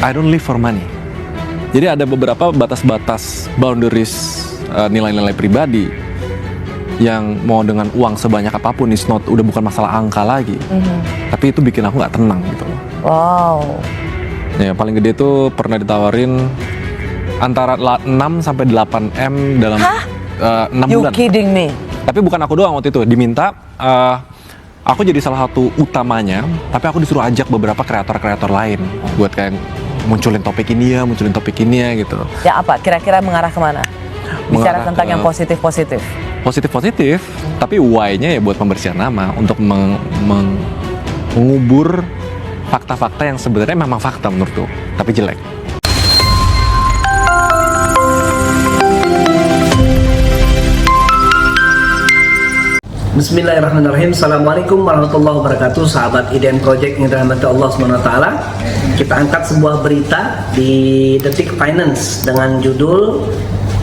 I don't live for money. Jadi ada beberapa batas-batas boundaries nilai-nilai pribadi yang mau dengan uang sebanyak apapun udah bukan masalah angka lagi. Tapi itu bikin aku nggak tenang gitu loh. Wow. Ya paling gede tuh pernah ditawarin antara 6 sampai 8 M dalam 6 You bulan. kidding me? Tapi bukan aku doang waktu itu, diminta aku jadi salah satu utamanya, tapi aku disuruh ajak beberapa kreator-kreator lain buat kayak munculin topik ini ya gitu. Ya apa? Kira-kira mengarah kemana? Bicara Mengarah tentang ke- yang positif-positif. Positif, tapi why-nya ya buat pembersihan nama, untuk mengubur fakta-fakta yang sebenarnya memang fakta menurutku, tapi jelek. Bismillahirrahmanirrahim. Assalamualaikum warahmatullahi wabarakatuh. Sahabat Iden Project yang dirahmati Allah SWT. Kita angkat sebuah berita di Detik Finance dengan judul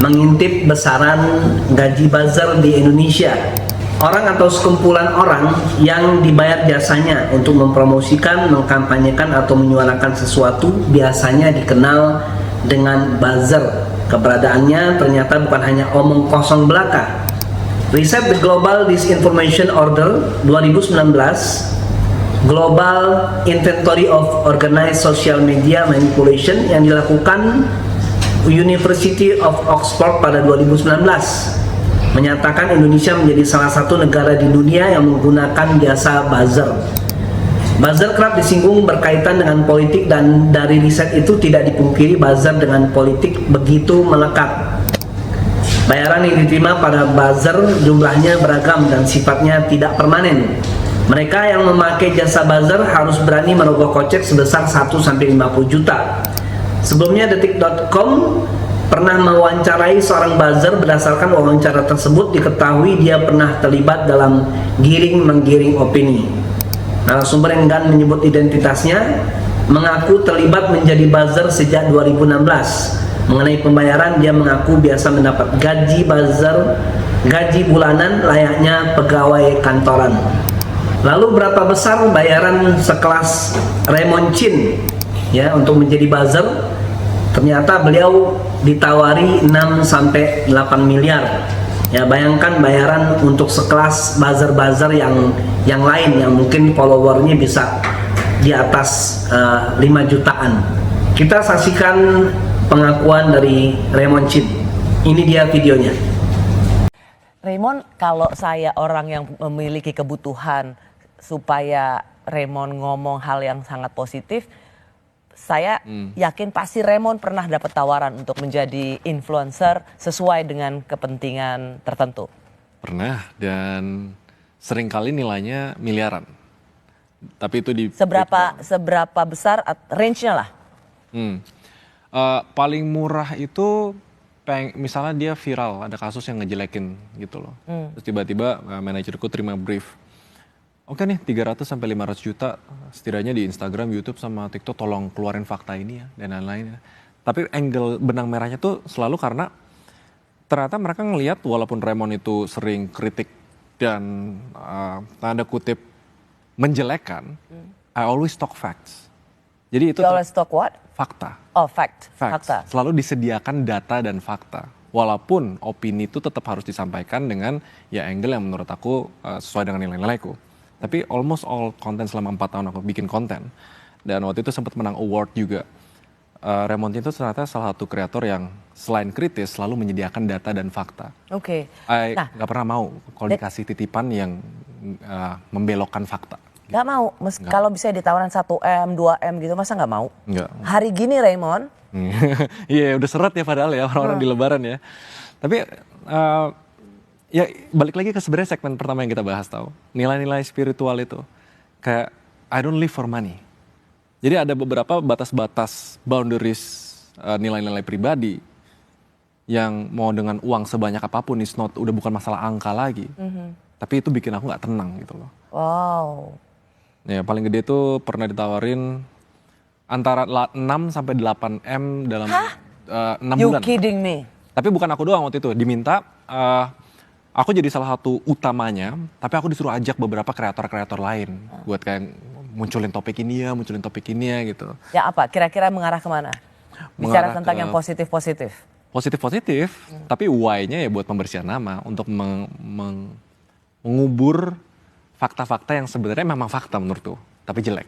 mengintip besaran gaji buzzer di Indonesia. Orang atau sekumpulan orang yang dibayar jasanya untuk mempromosikan, mengkampanyekan atau menyuarakan sesuatu biasanya dikenal dengan buzzer. Keberadaannya ternyata bukan hanya omong kosong belaka. Riset The Global Disinformation Order 2019, Global Inventory of Organized Social Media Manipulation yang dilakukan University of Oxford pada 2019 menyatakan Indonesia menjadi salah satu negara di dunia yang menggunakan jasa buzzer. Buzzer kerap disinggung berkaitan dengan politik, dan dari riset itu tidak dipungkiri buzzer dengan politik begitu melekat. Bayaran yang diterima pada buzzer jumlahnya beragam dan sifatnya tidak permanen. Mereka yang memakai jasa buzzer harus berani merogoh kocek sebesar 1-50 juta. Sebelumnya Detik.com pernah mewawancarai seorang buzzer. Berdasarkan wawancara tersebut diketahui dia pernah terlibat dalam giring-menggiring opini. Narasumber yang enggan menyebut identitasnya mengaku terlibat menjadi buzzer sejak 2016. Mengenai pembayaran, dia mengaku biasa mendapat gaji buzzer, gaji bulanan layaknya pegawai kantoran. Lalu berapa besar bayaran sekelas Raymond Chin ya untuk menjadi buzzer? Ternyata beliau ditawari 6-8 miliar. Ya, bayangkan bayaran untuk sekelas buzzer-buzzer yang lain yang mungkin followernya bisa di atas 5 jutaan. Kita saksikan pengakuan dari Raymond Chin. Ini dia videonya. Raymond, kalau saya orang yang memiliki kebutuhan supaya Raymond ngomong hal yang sangat positif, saya yakin pasti Raymond pernah dapat tawaran untuk menjadi influencer sesuai dengan kepentingan tertentu. Pernah, dan seringkali nilainya miliaran. Tapi itu di Seberapa besar range-nya lah? Paling murah itu misalnya dia viral, ada kasus yang ngejelekin gitu loh. Terus tiba-tiba manajerku terima brief. Oke nih 300 sampai 500 juta setidaknya di Instagram, YouTube sama TikTok, tolong keluarin fakta ini ya dan lain-lain ya. Tapi angle benang merahnya tuh selalu karena ternyata mereka ngelihat walaupun Raymond itu sering kritik dan tanda kutip menjelekkan, I always talk facts. Jadi itu Always talk what? fakta. Oh, facts. Fakta. Selalu disediakan data dan fakta. Walaupun opini itu tetap harus disampaikan dengan ya angle yang menurut aku sesuai dengan nilai-nilaiku. Tapi almost all konten selama 4 tahun aku bikin konten. Dan waktu itu sempat menang award juga. Raymond itu ternyata salah satu kreator yang selain kritis selalu menyediakan data dan fakta. Oke. Nah, gak pernah mau kalau dikasih titipan yang membelokkan fakta. Gak mau, kalau bisa ditawaran 1M, 2M gitu, masa gak mau? Enggak. Hari gini Raymond. Iya udah seret ya padahal ya orang-orang di lebaran ya. Tapi ya balik lagi ke sebenarnya segmen pertama yang kita bahas tahu. Nilai-nilai spiritual itu. Kayak I don't live for money. Jadi ada beberapa batas-batas boundaries nilai-nilai pribadi yang mau dengan uang sebanyak apapun udah bukan masalah angka lagi. Tapi itu bikin aku gak tenang gitu loh. Wow. Ya paling gede tuh pernah ditawarin antara 6 sampai 8 M dalam 6 You bulan. kidding me? Tapi bukan aku doang waktu itu, diminta aku jadi salah satu utamanya, tapi aku disuruh ajak beberapa kreator-kreator lain buat kayak munculin topik ini ya gitu. Ya apa? Kira-kira mengarah kemana? Bicara Mengarah tentang ke- yang positif-positif. Positif, tapi why-nya ya buat pembersihan nama untuk mengubur fakta-fakta yang sebenarnya memang fakta menurutku, tapi jelek.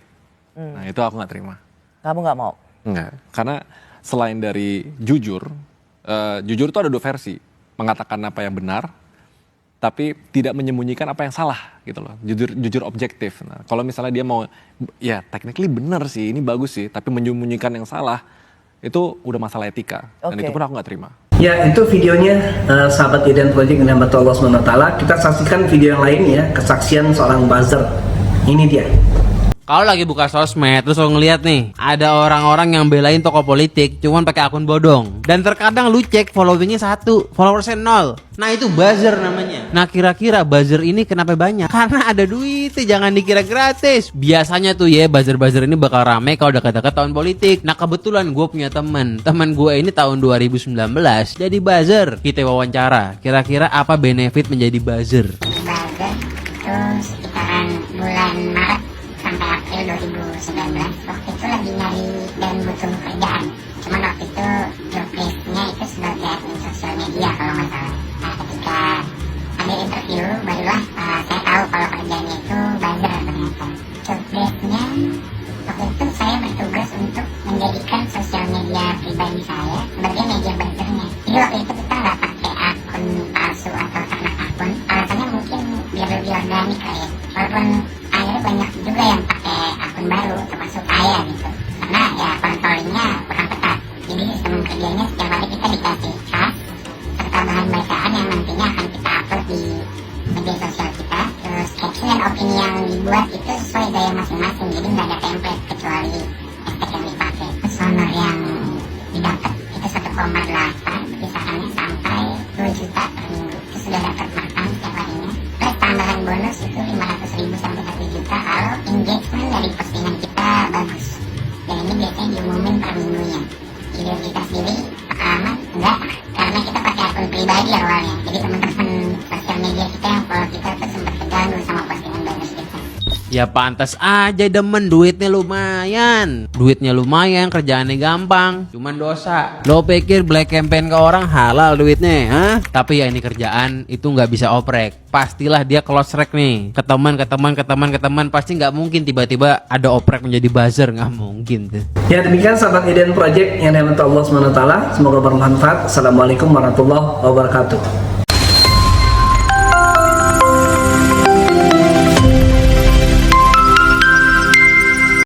Nah itu aku nggak terima. Kamu nggak mau? Enggak, karena selain dari jujur itu ada 2 versi, mengatakan apa yang benar, tapi tidak menyembunyikan apa yang salah gitu loh, jujur objektif. Nah kalau misalnya dia mau, ya technically benar sih, ini bagus sih, tapi menyembunyikan yang salah, itu udah masalah etika, dan Oke. itu pun aku nggak terima. Ya, itu videonya sahabat Eden Project yang Allah SWT. Kita saksikan video yang lain ya, kesaksian seorang buzzer. Ini dia. Kalau lagi buka sosmed terus lo ngeliat nih ada orang-orang yang belain tokoh politik cuman pakai akun bodong, dan terkadang lu cek followingnya 1, followersnya 0. Nah itu buzzer namanya. Nah kira-kira buzzer ini kenapa banyak? Karena ada duit, jangan dikira gratis. Biasanya tuh ya buzzer-buzzer ini bakal rame kalau deket-deket tahun politik. Nah kebetulan gue punya teman gue ini tahun 2019 jadi buzzer. Kita wawancara, kira-kira apa benefit menjadi buzzer? Buzzer itu sekitaran bulan Maret sampai April 2019. Waktu itu lagi nyari dan butuh kerjaan. Cuman waktu itu job list-nya itu sebagai admin sosial media kalau nggak salah. Nah ketika ambil interview barulah saya tahu kalau kerjanya itu buzzer ternyata. Job list-nya waktu itu saya bertugas untuk menjadikan sosial media pribadi saya sebagai media buzzernya. Jadi waktu itu kita nggak pakai akun palsu atau ternak akun. Alasannya mungkin biar lebih organik lah ya. Walaupun akhirnya banyak juga yang pakai akun baru termasuk saya gitu. Karena ya kontrolnya kurang ketat. Jadi sistem kerjanya setiap hari kita dikasih task serta bahan bacaan yang nantinya akan kita upload di media sosial kita. Terus caption dan opini yang dibuat itu sesuai gaya masing-masing. Jadi nggak ada template kecuali hashtag yang dipakai. Personal yang didapat itu 1,8 kisarannya sampai 2 juta per minggu. Itu sudah dapat makan setiap harinya. Plus tambahan bonus itu 500.000 sampai 1 juta kalau engagement dari postingan kita bagus. Dan ini biasanya diumumin per minggunya. Ide kita sendiri pengalaman enggak, karena kita pakai akun pribadi awalnya. Jadi teman-teman sosial media kita yang follow kita tuh sempat terganggu sama postingan bonus kita. Ya pantas aja demen, duitnya lumayan. Duitnya lumayan, kerjaannya gampang. Cuman dosa. Lo pikir black campaign ke orang halal duitnya, hah? Tapi ya ini kerjaan itu nggak bisa oprek. Pastilah dia close track nih. Ke teman, pasti nggak mungkin tiba-tiba ada oprek menjadi buzzer, nggak mungkin tuh. Ya demikian sahabat Eden Project yang dirahmati Allah SWT. Semoga bermanfaat. Assalamualaikum warahmatullahi wabarakatuh.